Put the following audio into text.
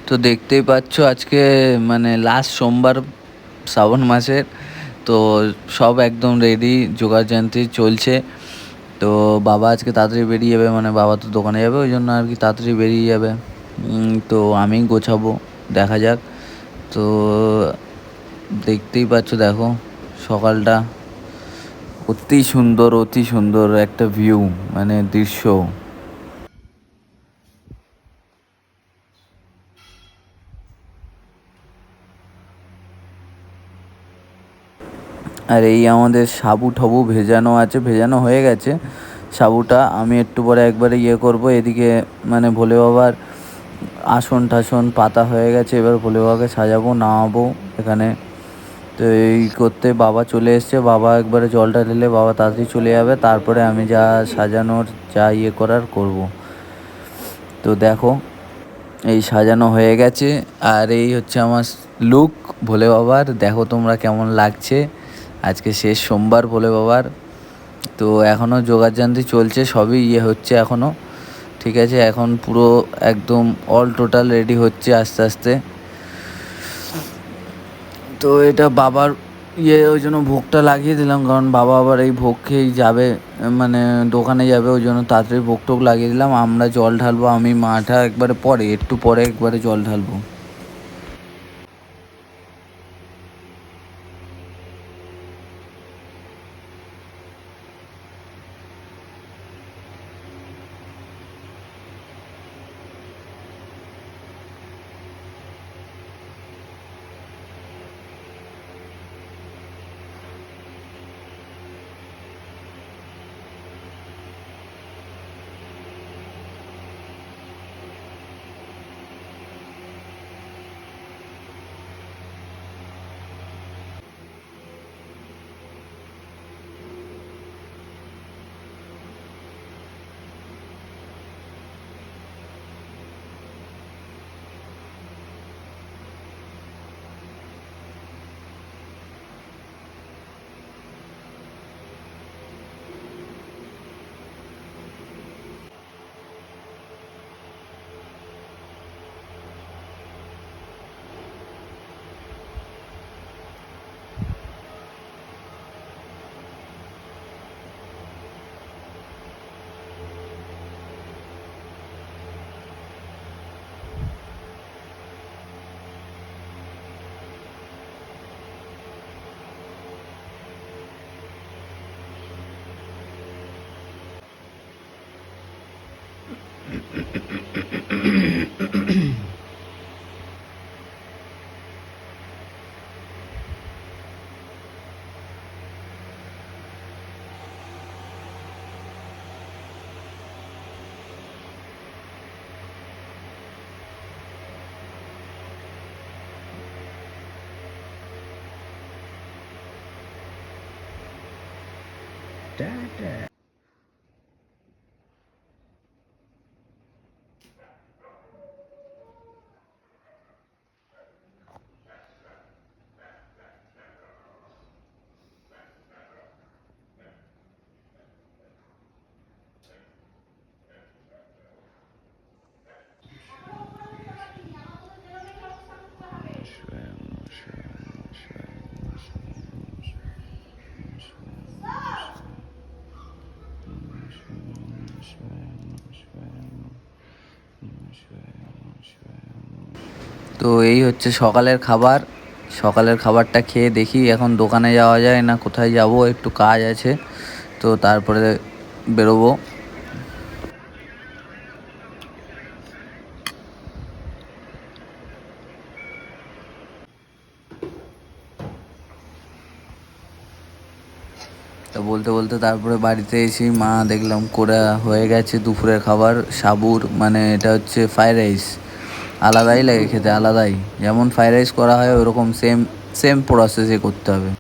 তো দেখতেই পাচ্ছ আজকে মানে লাস্ট সোমবার শ্রাবণ মাসের। তো সব একদম রেডি, যোগাড়যন্ত্রী চলছে। তো বাবা আজকে তাড়াতাড়ি বেরিয়ে যাবে, মানে বাবা তো দোকানে যাবে, ওই জন্য আর কি তাড়াতাড়ি বেরিয়ে যাবে। তো আমি গোছাবো, দেখা যাক। তো দেখতেই পাচ্ছ, দেখো সকালটা অতি সুন্দর একটা ভিউ, মানে দৃশ্য। আর এই আমাদের সাবু ঠাবু ভেজানো আছে, ভেজানো হয়ে গেছে সাবুটা। আমি একটু পরে একবারে করব এদিকে, মানে ভোলে বাবার আসন টাসন পাতা হয়ে গেছে, এবার ভোলে বাবাকে সাজাবো, নামাবো এখানে। তো এই করতে বাবা চলে এসছে, বাবা একবারে জলটা ঢেলে বাবা তাড়াতাড়ি চলে যাবে, তারপরে আমি যা সাজানোর যা করার করব। তো দেখো এই সাজানো হয়ে গেছে, আর এই হচ্ছে আমার লুক ভোলে বাবার। দেখো তোমরা কেমন লাগছে। আজকে শেষ সোমবার ভোলে বাবার। তো এখনও যোগাড়যন্ত্রী চলছে, সবই হচ্ছে এখনও। ঠিক আছে, এখন পুরো একদম অল টোটাল রেডি হচ্ছে আস্তে আস্তে। তো এটা বাবার ওই জন্য ভোগটা লাগিয়ে দিলাম, কারণ বাবা আবার এই ভোগ খেয়েই যাবে, মানে দোকানে যাবে, ওই জন্য তাড়াতাড়ি ভোগ টোগ লাগিয়ে দিলাম। আমরা জল ঢালবো, আমি মাটা একবারে পরে, একটু পরে একবারে জল ঢালবো। তো এই হচ্ছে সকালের খাবার। সকালের খাবারটা খেয়ে দেখি এখন দোকানে যাওয়া যায় না কোথায় যাব, একটু কাজ আছে, তো তারপরে বেরোবো। তো বলতে বলতে তারপরে বাড়িতে এসে মা দেখলাম করা হয়ে গেছে দুপুরের খাবার, সাবুর, মানে এটা হচ্ছে ফ্রাইড রাইস। আলাদাই লাগে খেতে, আলাদাই, যেমন ফ্রাইড রাইস করা হয় ওরকম সেম সেম প্রসেসে করতে হবে।